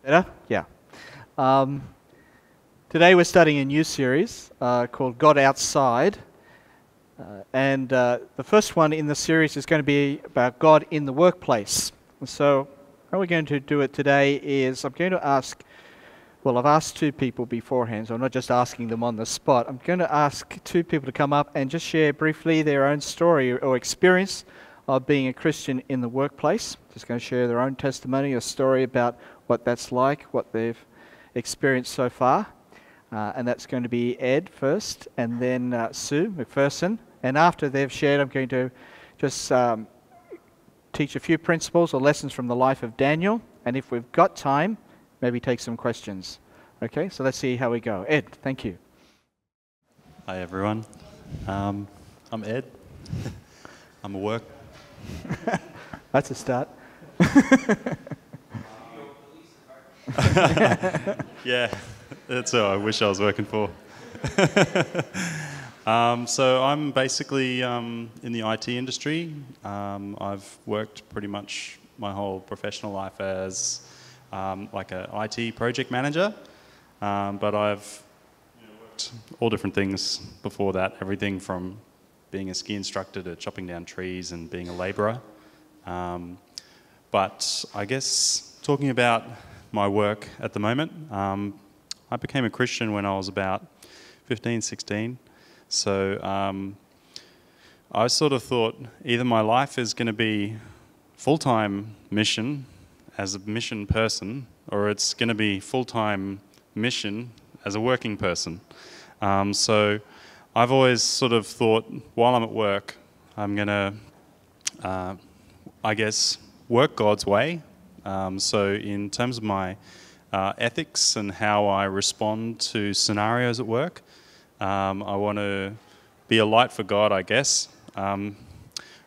Better? Yeah. Um, Today we're studying a new series called God Outside. The first one in the series is going to be about God in the workplace. So how we're going to do it today is I'm going to ask, well, I've asked two people beforehand, so I'm not just asking them on the spot. I'm going to ask two people to come up and just share briefly their own story or experience of being a Christian in the workplace. Just going to share their own testimony or story about what that's like, what they've experienced so far. And that's going to be Ed first, and then Sue McPherson. And after they've shared, I'm going to just teach a few principles or lessons from the life of Daniel. And if we've got time, maybe take some questions. Okay, so let's see how we go. Ed, thank you. Hi, everyone. I'm Ed. I'm a work. That's a start. Yeah, that's what I wish I was working for. So I'm basically in the IT industry. I've worked pretty much my whole professional life as like an IT project manager, but I've worked all different things before that, everything from being a ski instructor to chopping down trees and being a labourer. But I guess talking about my work at the moment, I became a Christian when I was about 15, 16. So I sort of thought either my life is going to be full-time mission as a mission person, or it's going to be full-time mission as a working person. So I've always sort of thought while I'm at work, I'm going to, I guess, work God's way. So in terms of my ethics and how I respond to scenarios at work, I want to be a light for God, I guess,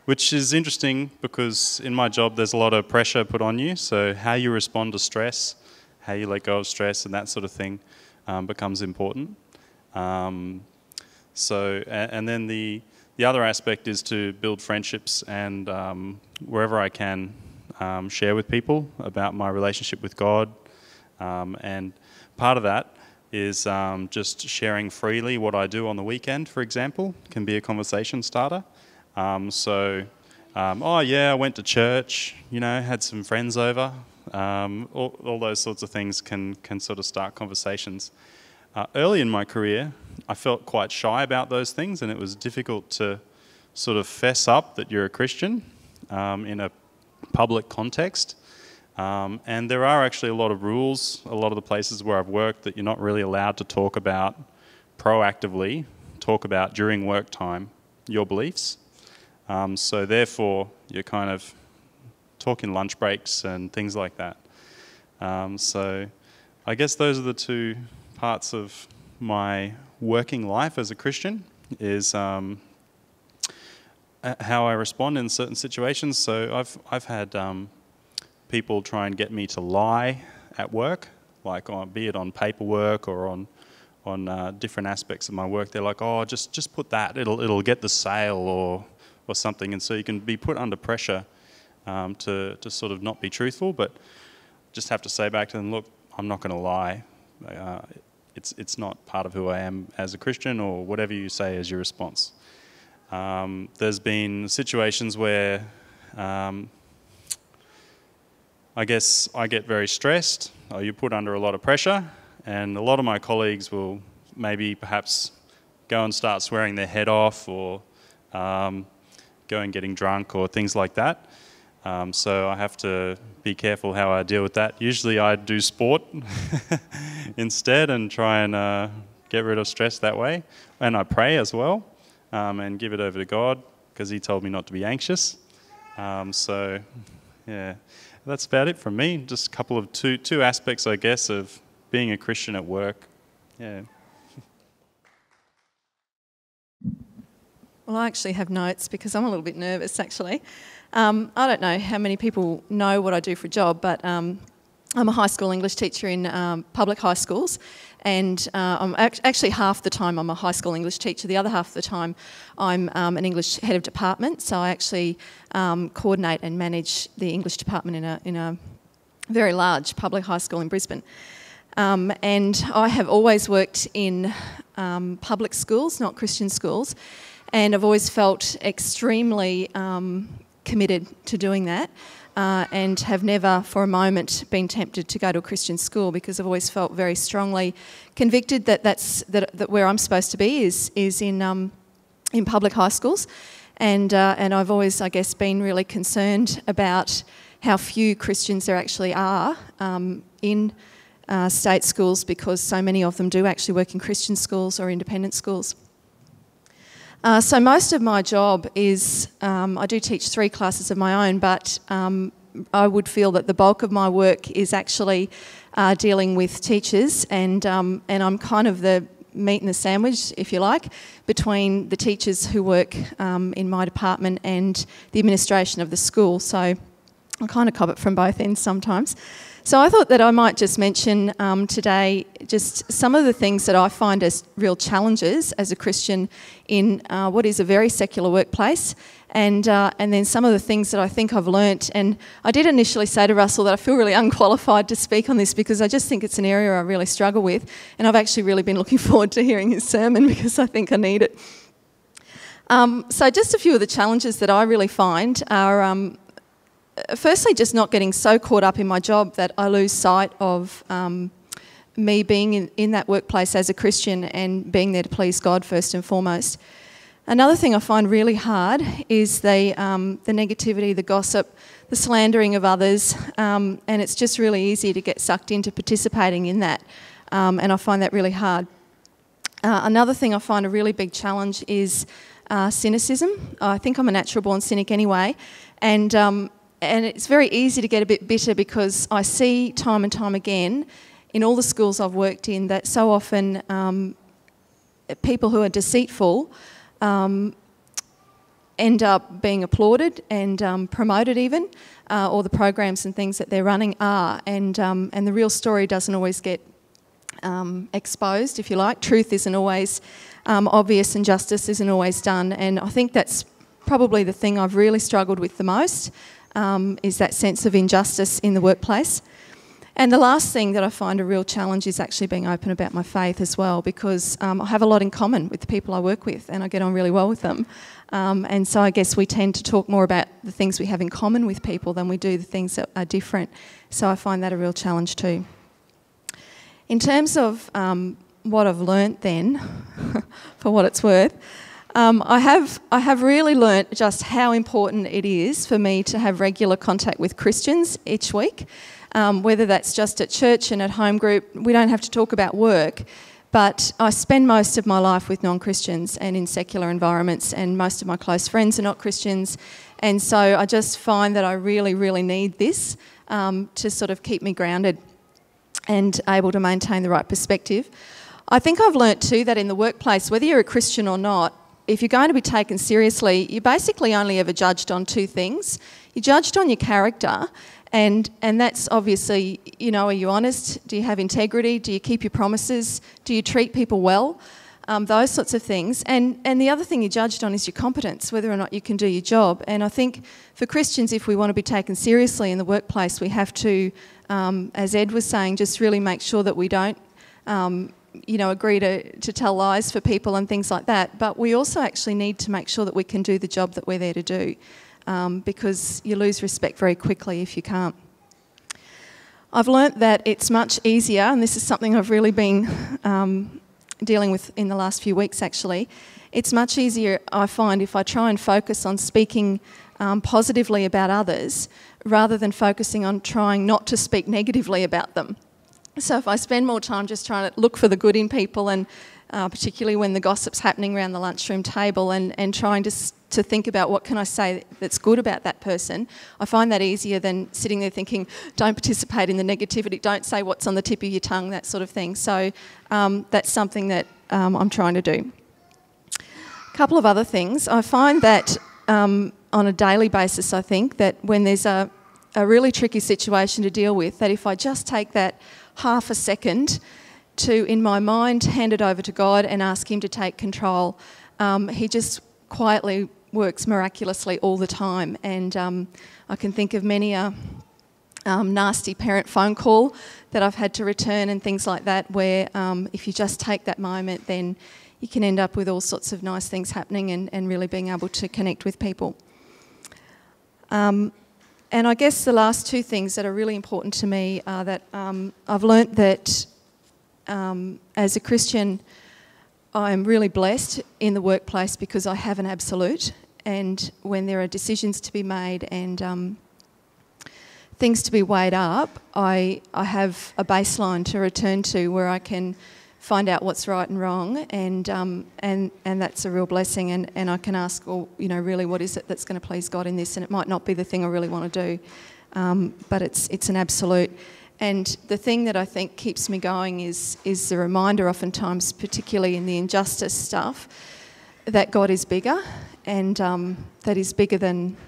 which is interesting because in my job there's a lot of pressure put on you. So how you respond to stress, how you let go of stress and that sort of thing becomes important. And then the other aspect is to build friendships and wherever I can share with people about my relationship with God. And part of that is just sharing freely what I do on the weekend, for example, can be a conversation starter. Oh yeah, I went to church, had some friends over. All those sorts of things can sort of start conversations. Early in my career, I felt quite shy about those things, and it was difficult to sort of fess up that you're a Christian in a public context. And there are actually a lot of rules, a lot of the places where I've worked, that you're not really allowed to talk about proactively, during work time, your beliefs. So therefore, you're kind of talking lunch breaks and things like that. So I guess those are the two parts of my working life as a Christian, is how I respond in certain situations. So I've had people try and get me to lie at work, like be it on paperwork or on different aspects of my work. They're like, oh, just put that, it'll get the sale or something. And so you can be put under pressure to sort of not be truthful, but just have to say back to them, look, I'm not going to lie. It's not part of who I am as a Christian, or whatever you say as your response. There's been situations where I guess I get very stressed, or you put under a lot of pressure, and a lot of my colleagues will maybe perhaps go and start swearing their head off, or go and getting drunk, or things like that. So I have to be careful how I deal with that. Usually I do sport instead and try and get rid of stress that way. And I pray as well, and give it over to God, because He told me not to be anxious. So yeah, that's about it from me. Just a couple of two aspects, I guess, of being a Christian at work. Yeah. Well, I actually have notes because I'm a little bit nervous, actually. I don't know how many people know what I do for a job, but I'm a high school English teacher in public high schools, and I'm actually half the time I'm a high school English teacher. The other half of the time I'm an English head of department, so I actually coordinate and manage the English department in a very large public high school in Brisbane. And I have always worked in public schools, not Christian schools, and I've always felt extremely committed to doing that. And have never for a moment been tempted to go to a Christian school, because I've always felt very strongly convicted that where I'm supposed to be is in public high schools, and I've always, I guess, been really concerned about how few Christians there actually are in state schools, because so many of them do actually work in Christian schools or independent schools. So most of my job is, I do teach 3 classes of my own, but I would feel that the bulk of my work is actually dealing with teachers, and I'm kind of the meat and the sandwich, if you like, between the teachers who work in my department and the administration of the school. So I kind of cop it from both ends sometimes. So I thought that I might just mention today just some of the things that I find as real challenges as a Christian in what is a very secular workplace, and then some of the things that I think I've learnt. And I did initially say to Russell that I feel really unqualified to speak on this, because I just think it's an area I really struggle with, and I've actually really been looking forward to hearing his sermon, because I think I need it. So just a few of the challenges that I really find are firstly, just not getting so caught up in my job that I lose sight of me being in that workplace as a Christian and being there to please God first and foremost. Another thing I find really hard is the negativity, the gossip, the slandering of others, and it's just really easy to get sucked into participating in that, and I find that really hard. Another thing I find a really big challenge is cynicism. I think I'm a natural-born cynic anyway, and it's very easy to get a bit bitter, because I see time and time again in all the schools I've worked in that so often people who are deceitful end up being applauded and promoted even, or the programs and things that they're running are, and the real story doesn't always get exposed, if you like. Truth isn't always obvious, and justice isn't always done, and I think that's probably the thing I've really struggled with the most. Is that sense of injustice in the workplace. And the last thing that I find a real challenge is actually being open about my faith as well, because I have a lot in common with the people I work with, and I get on really well with them. And so I guess we tend to talk more about the things we have in common with people than we do the things that are different. So I find that a real challenge too. In terms of what I've learnt then, for what it's worth, I have really learnt just how important it is for me to have regular contact with Christians each week, whether that's just at church and at home group. We don't have to talk about work, but I spend most of my life with non-Christians and in secular environments, and most of my close friends are not Christians, and so I just find that I really, really need this to sort of keep me grounded and able to maintain the right perspective. I think I've learnt too that in the workplace, whether you're a Christian or not, if you're going to be taken seriously, you're basically only ever judged on 2 things. You're judged on your character, and that's obviously, you know, are you honest? Do you have integrity? Do you keep your promises? Do you treat people well? Those sorts of things. And the other thing you're judged on is your competence, whether or not you can do your job. And I think for Christians, if we want to be taken seriously in the workplace, we have to, as Ed was saying, just really make sure that we don't agree to tell lies for people and things like that. But we also actually need to make sure that we can do the job that we're there to do, because you lose respect very quickly if you can't. I've learnt that it's much easier, and this is something I've really been dealing with in the last few weeks actually. It's much easier, I find, if I try and focus on speaking positively about others rather than focusing on trying not to speak negatively about them. So if I spend more time just trying to look for the good in people, and particularly when the gossip's happening around the lunchroom table, and trying to think about what can I say that's good about that person, I find that easier than sitting there thinking, don't participate in the negativity, don't say what's on the tip of your tongue, that sort of thing. So that's something that I'm trying to do. A couple of other things. I find that on a daily basis, I think, that when there's a really tricky situation to deal with, that if I just take that half a second to, in my mind, hand it over to God and ask him to take control, he just quietly works miraculously all the time. And I can think of many a nasty parent phone call that I've had to return and things like that, where if you just take that moment, then you can end up with all sorts of nice things happening and really being able to connect with people. And I guess the last two things that are really important to me are that I've learnt that as a Christian, I'm really blessed in the workplace because I have an absolute, and when there are decisions to be made and things to be weighed up, I have a baseline to return to where I can find out what's right and wrong, and that's a real blessing. And I can ask, well, really, what is it that's going to please God in this? And it might not be the thing I really want to do, but it's an absolute. And the thing that I think keeps me going is the reminder, oftentimes, particularly in the injustice stuff, that God is bigger, and that He's bigger than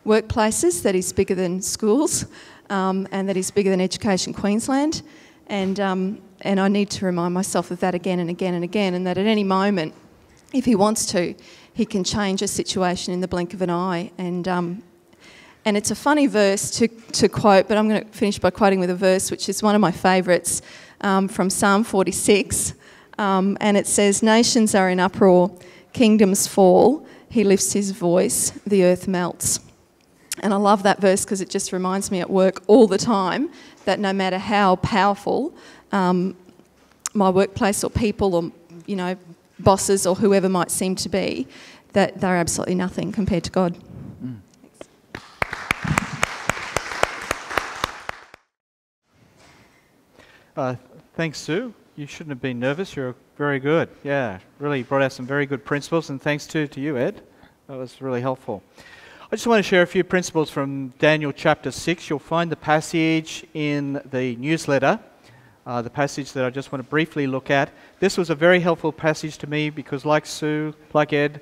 workplaces, that He's bigger than schools, and that He's bigger than Education Queensland. And I need to remind myself of that again and again and again, and that at any moment, if He wants to, He can change a situation in the blink of an eye. And it's a funny verse to quote, but I'm going to finish by quoting with a verse which is one of my favourites, from Psalm 46, and it says, "Nations are in uproar, kingdoms fall, He lifts His voice, the earth melts." And I love that verse because it just reminds me at work all the time that no matter how powerful my workplace or people or, bosses or whoever might seem to be, that they're absolutely nothing compared to God. Thanks, Sue. You shouldn't have been nervous. You're very good. Yeah, really brought out some very good principles, and thanks to you, Ed. That was really helpful. I just want to share a few principles from Daniel chapter 6. You'll find the passage in the newsletter, the passage that I just want to briefly look at. This was a very helpful passage to me because, like Sue, like Ed,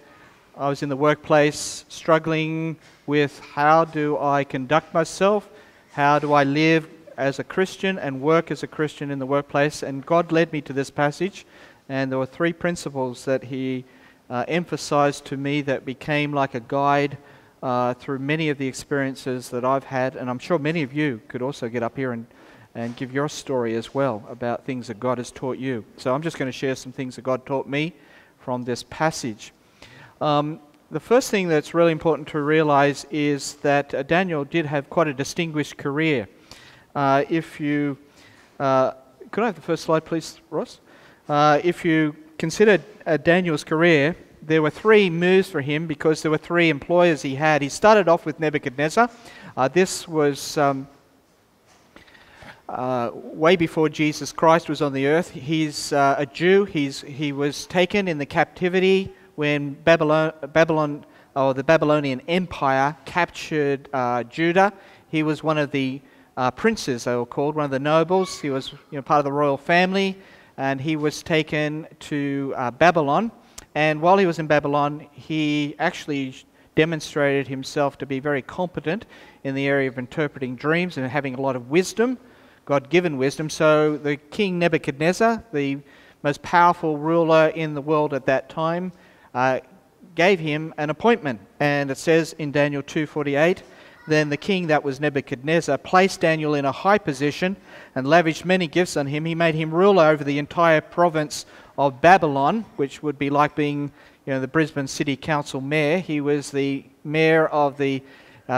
I was in the workplace struggling with how do I conduct myself, how do I live as a Christian and work as a Christian in the workplace, and God led me to this passage, and there were three principles that He emphasized to me that became like a guide through many of the experiences that I've had, and I'm sure many of you could also get up here and give your story as well about things that God has taught you. So I'm just going to share some things that God taught me from this passage. The first thing that's really important to realize is that Daniel did have quite a distinguished career. If you, could I have the first slide, please, Ross? If you consider Daniel's career, there were three moves for him because there were three employers he had. He started off with Nebuchadnezzar. This was way before Jesus Christ was on the earth. He's a Jew. He was taken in the captivity when Babylon, or the Babylonian Empire, captured Judah. He was one of the princes, they were called, one of the nobles. He was part of the royal family, and he was taken to Babylon. And while he was in Babylon, he actually demonstrated himself to be very competent in the area of interpreting dreams and having a lot of wisdom, God-given wisdom. So the king Nebuchadnezzar, the most powerful ruler in the world at that time, gave him an appointment. And it says in Daniel 2:48, "Then the king, that was Nebuchadnezzar, placed Daniel in a high position and lavished many gifts on him. He made him ruler over the entire province of Babylon," which would be like being the Brisbane City Council mayor. He was the mayor of the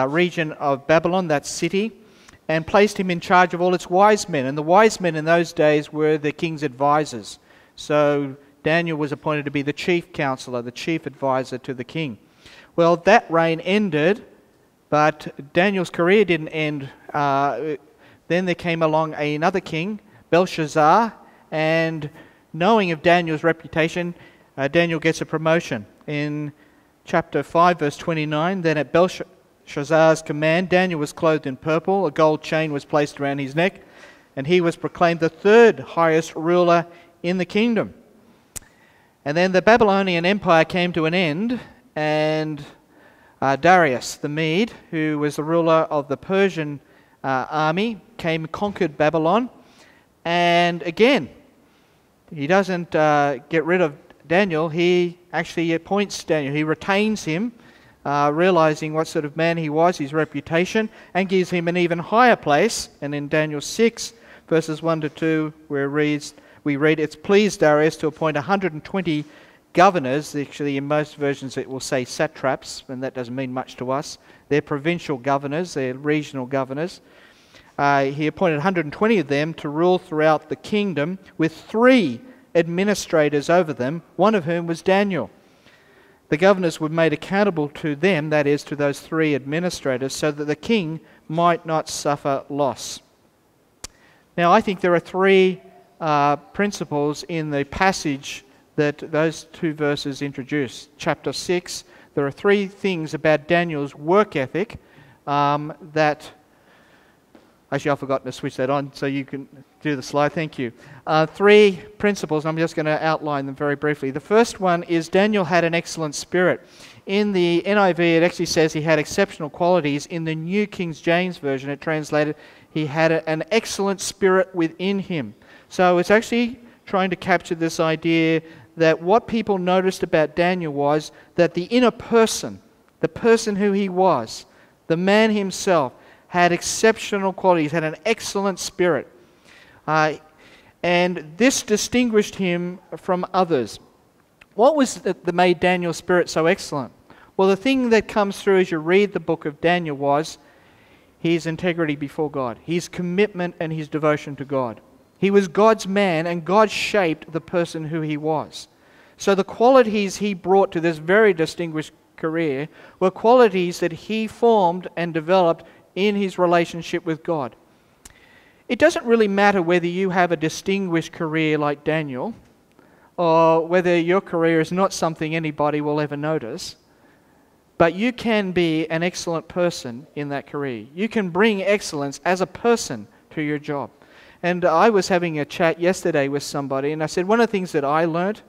region of Babylon, that city, and placed him in charge of all its wise men. And the wise men in those days were the king's advisors. So Daniel was appointed to be the chief counselor, the chief advisor to the king. Well, that reign ended, but Daniel's career didn't end. Then there came along another king, Belshazzar, and knowing of Daniel's reputation, Daniel gets a promotion. In chapter 5, verse 29, "Then at Belshazzar's command, Daniel was clothed in purple, a gold chain was placed around his neck, and he was proclaimed the third highest ruler in the kingdom." And then the Babylonian Empire came to an end, and Darius the Mede, who was the ruler of the Persian army, came and conquered Babylon. And again, he doesn't get rid of Daniel. He actually appoints Daniel. He retains him realizing what sort of man he was, his reputation, and gives him an even higher place. And in Daniel 6, verses 1 to 2, where we read, "It's pleased Darius to appoint 120 governors." Actually, in most versions it will say satraps, and that doesn't mean much to us. They're provincial governors, they're regional governors. He appointed 120 of them to rule throughout the kingdom, with 3 administrators over them, one of whom was Daniel. The governors were made accountable to them, that is, to those 3 administrators, so that the king might not suffer loss. Now, I think there are 3 principles in the passage that those 2 verses introduce. Chapter 6, there are 3 things about Daniel's work ethic that... Actually, I've forgotten to switch that on, so you can do the slide. Thank you. 3 principles, and I'm just going to outline them very briefly. The first one is Daniel had an excellent spirit. In the NIV, it actually says he had exceptional qualities. In the New King James Version, it translated, he had an excellent spirit within him. So it's actually trying to capture this idea that what people noticed about Daniel was that the inner person, the person who he was, the man himself, had exceptional qualities, had an excellent spirit. And this distinguished him from others. What was that made Daniel's spirit so excellent? Well, the thing that comes through as you read the book of Daniel was his integrity before God, his commitment and his devotion to God. He was God's man, and God shaped the person who he was. So the qualities he brought to this very distinguished career were qualities that he formed and developed in his relationship with God. It doesn't really matter whether you have a distinguished career like Daniel, or whether your career is not something anybody will ever notice, but you can be an excellent person in that career. You can bring excellence as a person to your job. And I was having a chat yesterday with somebody, and I said one of the things that I learnt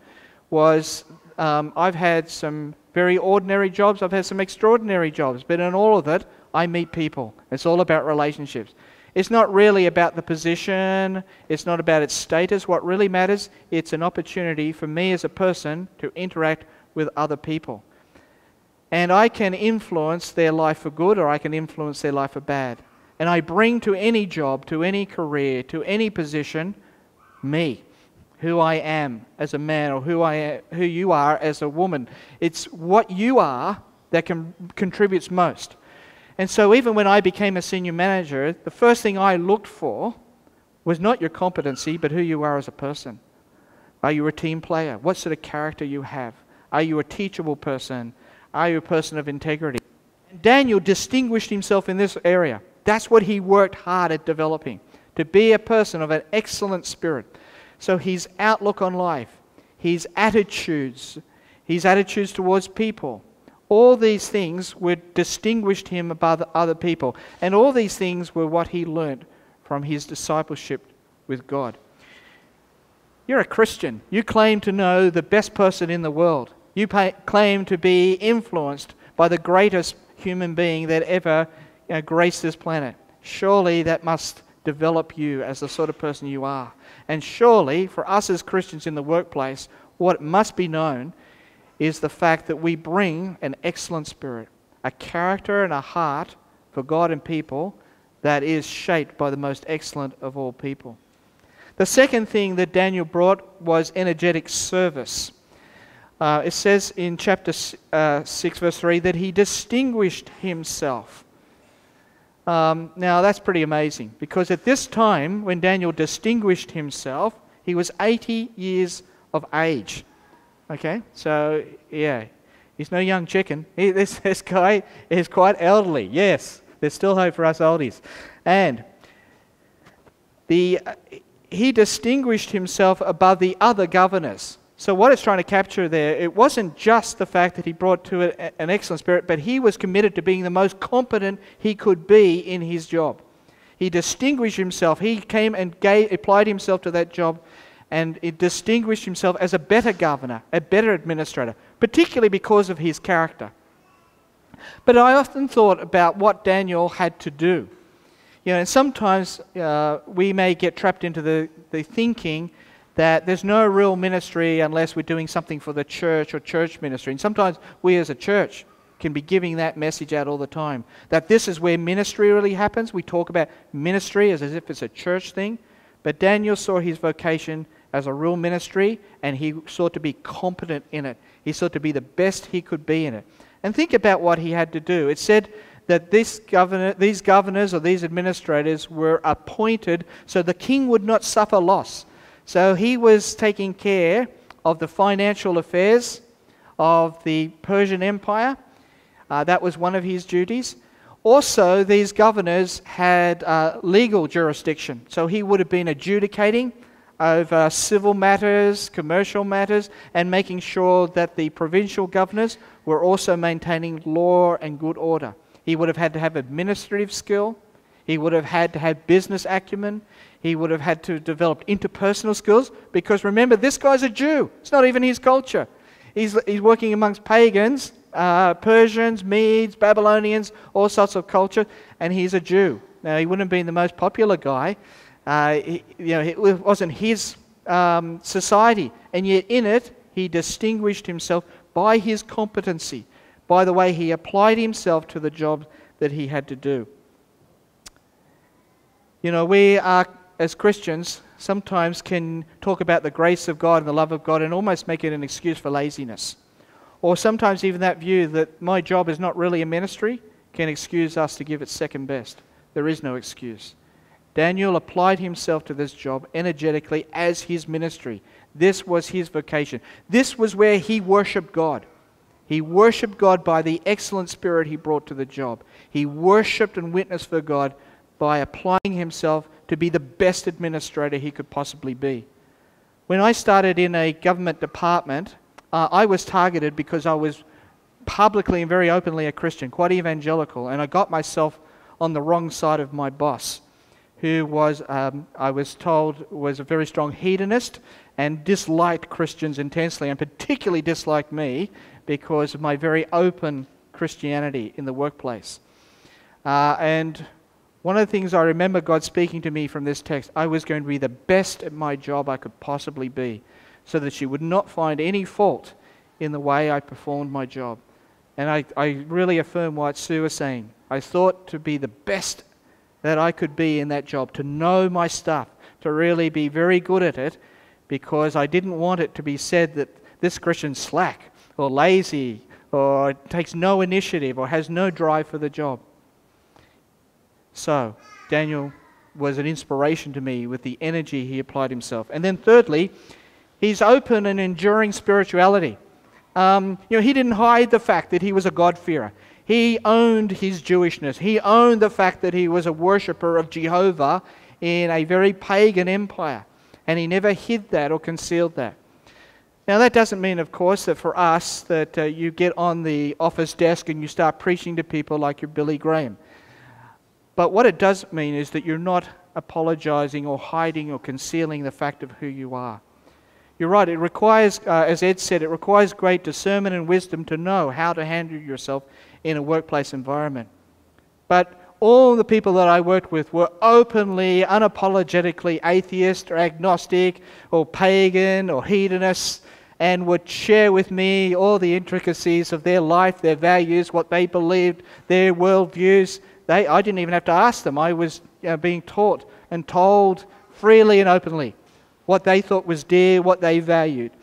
was I've had some very ordinary jobs, I've had some extraordinary jobs, but in all of it, I meet people. It's all about relationships. It's not really about the position. It's not about its status. What really matters, it's an opportunity for me as a person to interact with other people. And I can influence their life for good, or I can influence their life for bad. And I bring to any job, to any career, to any position, me, who I am as a man, or who you are as a woman. It's what you are that contributes most. And so even when I became a senior manager, the first thing I looked for was not your competency, but who you are as a person. Are you a team player? What sort of character you have? Are you a teachable person? Are you a person of integrity? Daniel distinguished himself in this area. That's what he worked hard at developing, to be a person of an excellent spirit. So his outlook on life, his attitudes towards people, all these things distinguished him above other people. And all these things were what he learnt from his discipleship with God. You're a Christian. You claim to know the best person in the world. You claim to be influenced by the greatest human being that ever graced this planet. Surely that must develop you as the sort of person you are. And surely, for us as Christians in the workplace, what must be known is the fact that we bring an excellent spirit, a character and a heart for God and people that is shaped by the most excellent of all people. The second thing that Daniel brought was energetic service. It says in chapter 6, verse 3, that he distinguished himself. Now that's pretty amazing, because at this time, when Daniel distinguished himself, he was 80 years of age. Okay, so yeah, he's no young chicken. This guy is quite elderly. Yes, there's still hope for us oldies. And he distinguished himself above the other governors. So what it's trying to capture there, it wasn't just the fact that he brought to it an excellent spirit, but he was committed to being the most competent he could be in his job. He distinguished himself. He came and applied himself to that job, and it distinguished himself as a better governor, a better administrator, particularly because of his character. But I often thought about what Daniel had to do. And sometimes we may get trapped into the thinking that there's no real ministry unless we're doing something for the church or church ministry. And sometimes we as a church can be giving that message out all the time. That this is where ministry really happens. We talk about ministry as if it's a church thing. But Daniel saw his vocation as a real ministry, and he sought to be competent in it. He sought to be the best he could be in it. And think about what he had to do. It said that these governors or these administrators were appointed so the king would not suffer loss. So he was taking care of the financial affairs of the Persian Empire. That was one of his duties. Also, these governors had legal jurisdiction. So he would have been adjudicating over civil matters, commercial matters, and making sure that the provincial governors were also maintaining law and good order. He would have had to have administrative skill. He would have had to have business acumen. He would have had to develop interpersonal skills, because remember, this guy's a Jew. It's not even his culture. He's working amongst pagans, Persians, Medes, Babylonians, all sorts of culture, and he's a Jew. Now, he wouldn't have been the most popular guy. It wasn't his society, and yet in it, he distinguished himself by his competency, by the way he applied himself to the job that he had to do. We are, as Christians, sometimes can talk about the grace of God and the love of God and almost make it an excuse for laziness. Or sometimes even that view that my job is not really a ministry can excuse us to give it second best. There is no excuse. Daniel applied himself to this job energetically as his ministry. This was his vocation. This was where he worshipped God. He worshipped God by the excellent spirit he brought to the job. He worshipped and witnessed for God by applying himself to be the best administrator he could possibly be. When I started in a government department, I was targeted because I was publicly and very openly a Christian, quite evangelical, and I got myself on the wrong side of my boss, who was, I was told, was a very strong hedonist and disliked Christians intensely, and particularly disliked me because of my very open Christianity in the workplace. And one of the things I remember God speaking to me from this text, I was going to be the best at my job I could possibly be, so that she would not find any fault in the way I performed my job. And I really affirm what Sue was saying. I thought to be the best that I could be in that job, to know my stuff, to really be very good at it, because I didn't want it to be said that this Christian's slack or lazy or takes no initiative or has no drive for the job. So, Daniel was an inspiration to me with the energy he applied himself. And then thirdly, his open and enduring spirituality. He didn't hide the fact that he was a God-fearer. He owned his Jewishness. He owned the fact that he was a worshipper of Jehovah in a very pagan empire. And he never hid that or concealed that. Now, that doesn't mean, of course, that for us that you get on the office desk and you start preaching to people like you're Billy Graham. But what it does mean is that you're not apologizing or hiding or concealing the fact of who you are. You're right, it requires, as Ed said, it requires great discernment and wisdom to know how to handle yourself in a workplace environment. But all the people that I worked with were openly, unapologetically atheist or agnostic or pagan or hedonists, and would share with me all the intricacies of their life, their values, what they believed, their worldviews. I didn't even have to ask them. I was being taught and told freely and openly what they thought was dear, what they valued.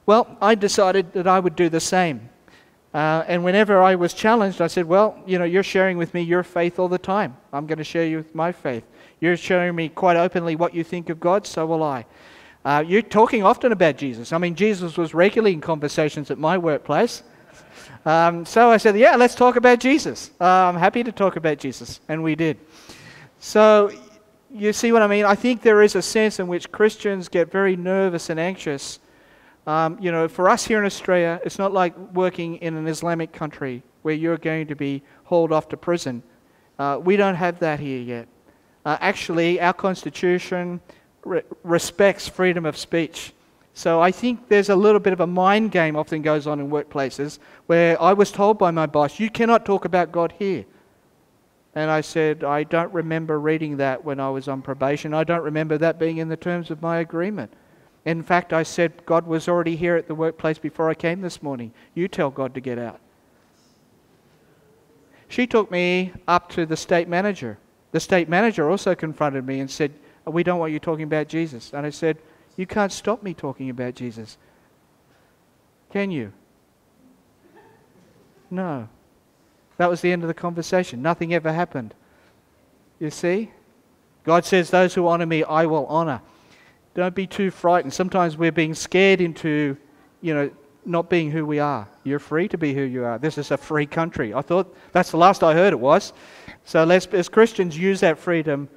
Well, I decided that I would do the same. And whenever I was challenged, I said, well, you're sharing with me your faith all the time. I'm going to share you with my faith. You're showing me quite openly what you think of God, so will I. You're talking often about Jesus. I mean, Jesus was regularly in conversations at my workplace. So I said, yeah, let's talk about Jesus. I'm happy to talk about Jesus. And we did. So you see what I mean? I think there is a sense in which Christians get very nervous and anxious. For us here in Australia, it's not like working in an Islamic country where you're going to be hauled off to prison. We don't have that here yet. Actually, our constitution respects freedom of speech. So I think there's a little bit of a mind game often goes on in workplaces where I was told by my boss, you cannot talk about God here. And I said, I don't remember reading that when I was on probation. I don't remember that being in the terms of my agreement. In fact, I said, God was already here at the workplace before I came this morning. You tell God to get out. She took me up to the state manager. The state manager also confronted me and said, we don't want you talking about Jesus. And I said, you can't stop me talking about Jesus. Can you? No. That was the end of the conversation. Nothing ever happened. You see? God says, those who honor me, I will honor. Don't be too frightened. Sometimes we're being scared into, not being who we are. You're free to be who you are. This is a free country. I thought that's the last I heard it was. So let's, as Christians, use that freedom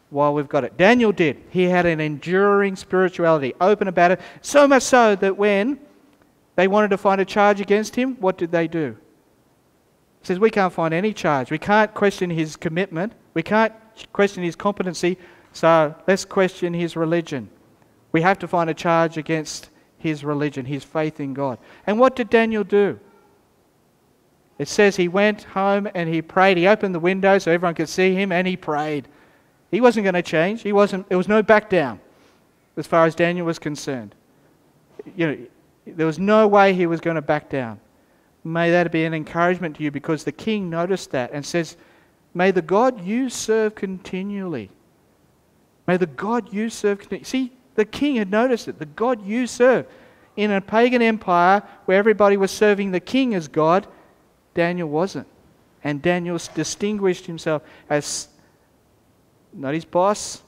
while we've got it. Daniel did. He had an enduring spirituality, open about it, so much so that when they wanted to find a charge against him, what did they do? He says, we can't find any charge. We can't question his commitment. We can't question his competency. So let's question his religion. We have to find a charge against his religion, his faith in God. And what did Daniel do? It says he went home and he prayed. He opened the window so everyone could see him and he prayed. He wasn't going to change. There was no back down as far as Daniel was concerned. There was no way he was going to back down. May that be an encouragement to you, because the king noticed that and says, may the God you serve continually. May the God you serve continually. See, the king had noticed it. The God you serve. In a pagan empire where everybody was serving the king as God, Daniel wasn't. And Daniel distinguished himself as not his boss,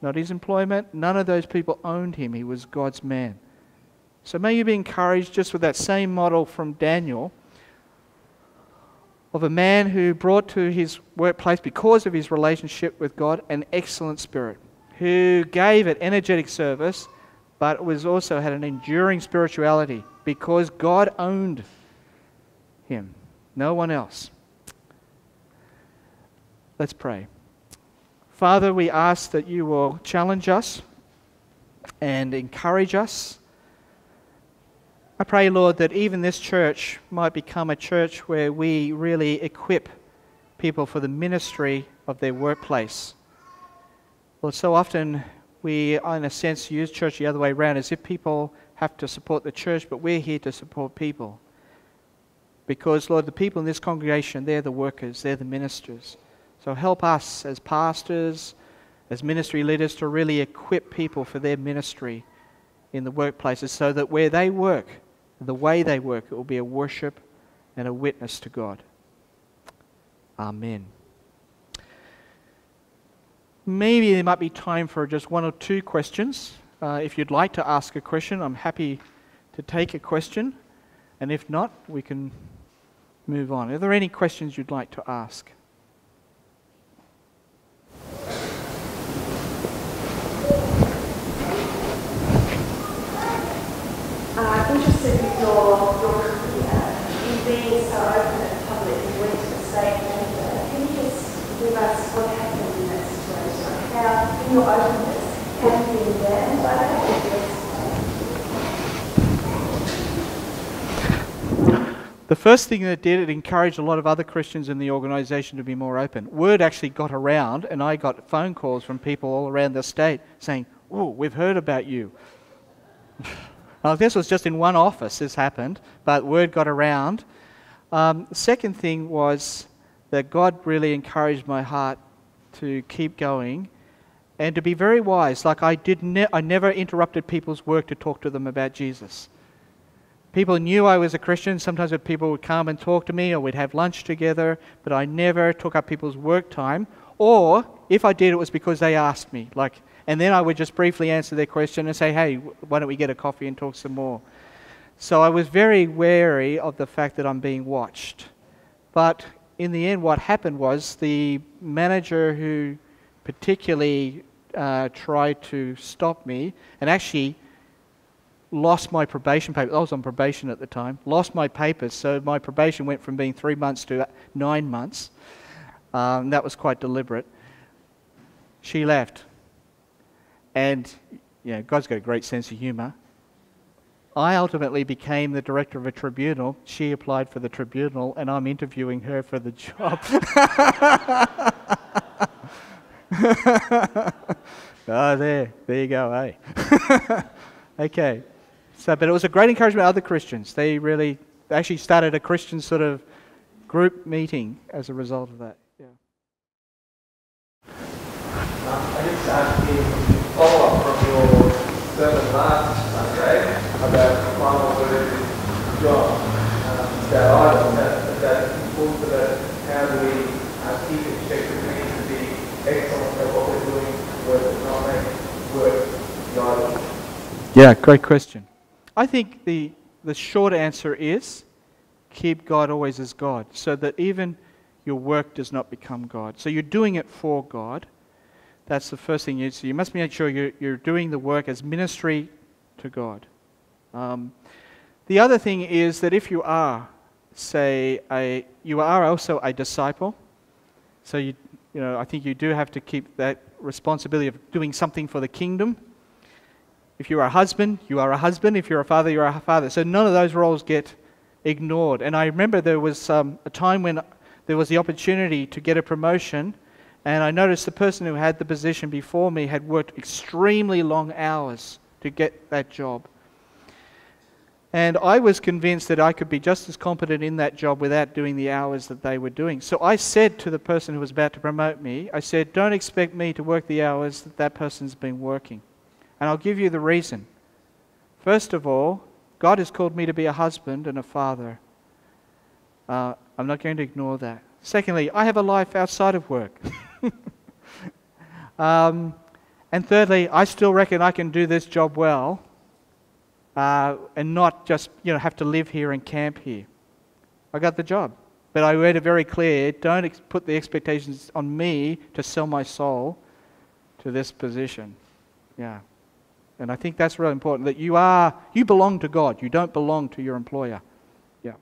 not his employment. None of those people owned him. He was God's man. So may you be encouraged just with that same model from Daniel of a man who brought to his workplace, because of his relationship with God, an excellent spirit, who gave it energetic service, but was also had an enduring spirituality because God owned him, no one else. Let's pray. Father, we ask that you will challenge us and encourage us. I pray, Lord, that even this church might become a church where we really equip people for the ministry of their workplace. Lord, so often we, in a sense, use church the other way around, as if people have to support the church, but we're here to support people. Because, Lord, the people in this congregation, they're the workers, they're the ministers. So help us as pastors, as ministry leaders, to really equip people for their ministry in the workplaces, so that where they work, the way they work, it will be a worship and a witness to God. Amen. Maybe there might be time for just one or two questions. If you'd like to ask a question, I'm happy to take a question. And if not, we can move on. Are there any questions you'd like to ask? Interested with your career in being so open and public and went to the state manager. Can you just give us what happened in that situation? How, in your openness, have you been banned by that? The first thing that did, it encouraged a lot of other Christians in the organisation to be more open. Word actually got around, and I got phone calls from people all around the state saying, "Oh, we've heard about you." Well, this was just in one office, this happened, but word got around. The second thing was that God really encouraged my heart to keep going and to be very wise. Like I never interrupted people's work to talk to them about Jesus. People knew I was a Christian. Sometimes people would come and talk to me, or we'd have lunch together, but I never took up people's work time. Or if I did, it was because they asked me. And then I would just briefly answer their question and say, hey, why don't we get a coffee and talk some more? So I was very wary of the fact that I'm being watched. But in the end, what happened was the manager who particularly tried to stop me and actually lost my probation papers. I was on probation at the time. Lost my papers, so my probation went from being 3 months to 9 months. That was quite deliberate. She left. And God's got a great sense of humour. I ultimately became the director of a tribunal. She applied for the tribunal, and I'm interviewing her for the job. There you go, eh? Okay. But it was a great encouragement to other Christians. They actually started a Christian sort of group meeting as a result of that. Yeah. I just asking follow up from your sermon last Sunday about the final word in John, that item, that talks about how do we keep in check that we need to be excellent at what we're doing, work not make work the idol. Yeah, great question. I think the short answer is keep God always as God, so that even your work does not become God. So you're doing it for God. That's the first thing so you must make sure you're doing the work as ministry to God. The other thing is that if you are, say, you are also a disciple, so I think you do have to keep that responsibility of doing something for the kingdom. If you're a husband, you are a husband. If you're a father, you're a father. So none of those roles get ignored. And I remember there was a time when there was the opportunity to get a promotion, and I noticed the person who had the position before me had worked extremely long hours to get that job. And I was convinced that I could be just as competent in that job without doing the hours that they were doing. So I said to the person who was about to promote me, I said, don't expect me to work the hours that that person's been working. And I'll give you the reason. First of all, God has called me to be a husband and a father. I'm not going to ignore that. Secondly, I have a life outside of work. And thirdly, I still reckon I can do this job well and not just have to live here and camp here. I got the job. But I made it very clear, don't put the expectations on me to sell my soul to this position. Yeah. And I think that's really important, that you belong to God. You don't belong to your employer. Yeah.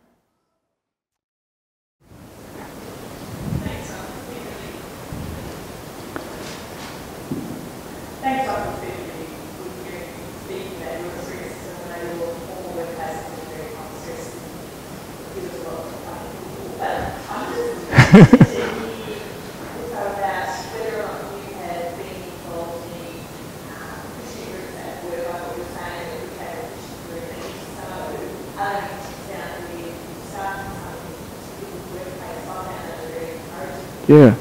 Thanks, Dr. Speaking that you were serious, and I know all the past is very serious. It was a lot of fun. But I'm just interested to hear about whether or not you had been involved in Christian groups at work. I thought you were saying that we had a Christian group, and if so, I don't think it's down to be starting something in the workplace. I found that very encouraging. Yeah.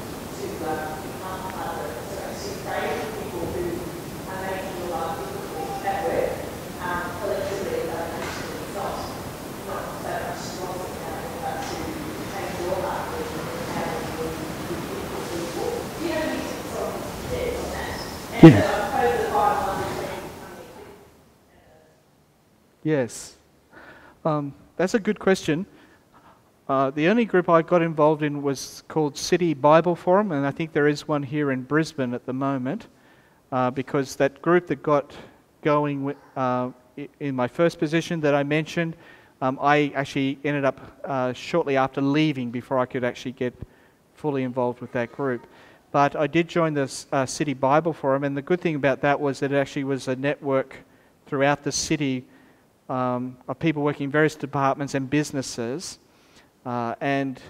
Yes. That's a good question. The only group I got involved in was called City Bible Forum, and I think there is one here in Brisbane at the moment, because that group that got going in my first position that I mentioned, I actually ended up shortly after leaving before I could actually get fully involved with that group. But I did join the City Bible Forum, and the good thing about that was that it actually was a network throughout the city of people working in various departments and businesses. And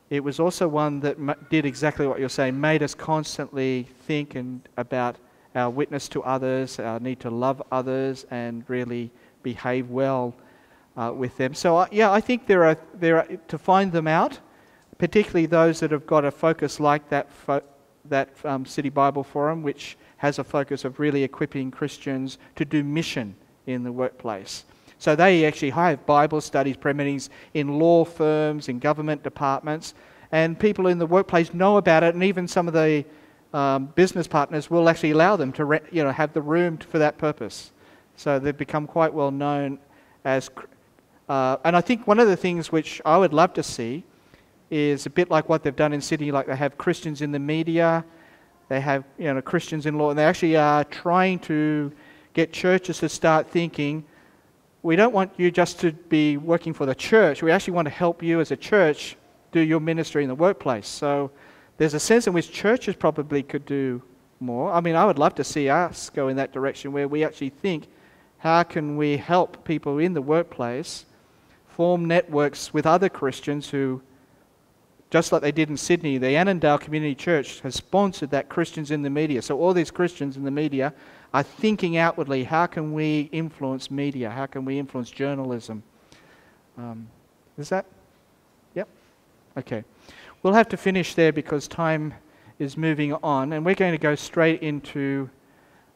it was also one that did exactly what you're saying, made us constantly think about our witness to others, our need to love others, and really behave well with them. So I think there are to find them out, particularly those that have got a focus like that City Bible Forum, which has a focus of really equipping Christians to do mission in the workplace. So they actually have Bible studies, prayer meetings in law firms, in government departments, and people in the workplace know about it, and even some of the business partners will actually allow them to have the room for that purpose. So they've become quite well known as... and I think one of the things which I would love to see is a bit like what they've done in Sydney, like they have Christians in the media, they have Christians in law, and they actually are trying to get churches to start thinking, we don't want you just to be working for the church, we actually want to help you as a church do your ministry in the workplace. So there's a sense in which churches probably could do more. I mean, I would love to see us go in that direction where we actually think, how can we help people in the workplace form networks with other Christians who, just like they did in Sydney, the Annandale Community Church has sponsored that Christians in the media. So all these Christians in the media are thinking outwardly, how can we influence media? How can we influence journalism? Is that? Yep. Okay. We'll have to finish there because time is moving on, and we're going to go straight into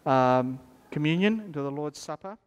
communion, into the Lord's Supper.